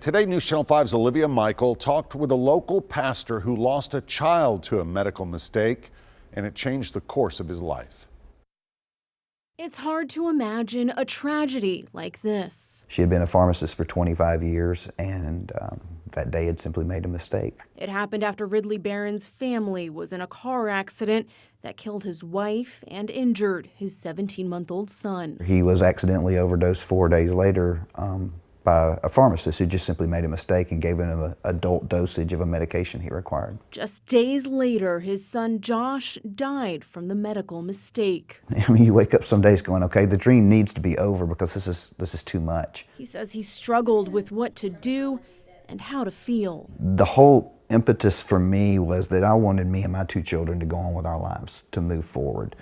Today, News Channel 5's Olivia Michael talked with a local pastor who lost a child to a medical mistake, and it changed the course of his life. It's hard to imagine a tragedy like this. She had been a pharmacist for 25 years, and that day had simply made a mistake. It happened after Ridley Barron's family was in a car accident that killed his wife and injured his 17-month-old son. He was accidentally overdosed 4 days later by a pharmacist who just simply made a mistake and gave him an adult dosage of a medication he required. Just days later, his son Josh died from the medical mistake. I mean, you wake up some days going, okay, the dream needs to be over because this is too much. He says he struggled with what to do and how to feel. The whole impetus for me was that I wanted me and my 2 children to go on with our lives, to move forward.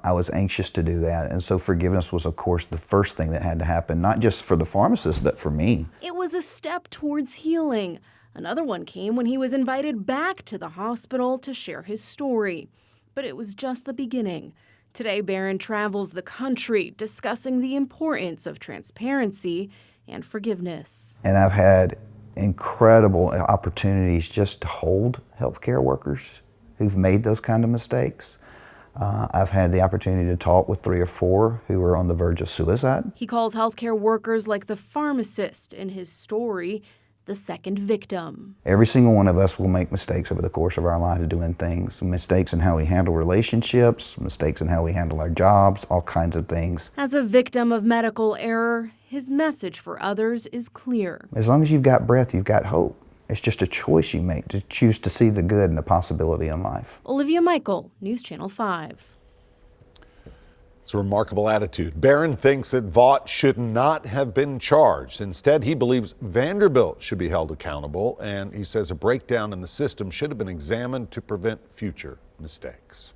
I was anxious to do that, and so forgiveness was, of course, the first thing that had to happen, not just for the pharmacist, but for me. It was a step towards healing. Another one came when he was invited back to the hospital to share his story. But it was just the beginning. Today, Barron travels the country discussing the importance of transparency and forgiveness. And I've had incredible opportunities just to hold healthcare workers who've made those kind of mistakes. I've had the opportunity to talk with 3 or 4 who were on the verge of suicide. He calls healthcare workers like the pharmacist in his story the second victim. Every single one of us will make mistakes over the course of our lives doing things. Mistakes in how we handle relationships, mistakes in how we handle our jobs, all kinds of things. As a victim of medical error, his message for others is clear. As long as you've got breath, you've got hope. It's just a choice you make to choose to see the good and the possibility in life. Olivia Michael, News Channel 5. It's a remarkable attitude. Barron thinks that Vaught should not have been charged. Instead, he believes Vanderbilt should be held accountable, and he says a breakdown in the system should have been examined to prevent future mistakes.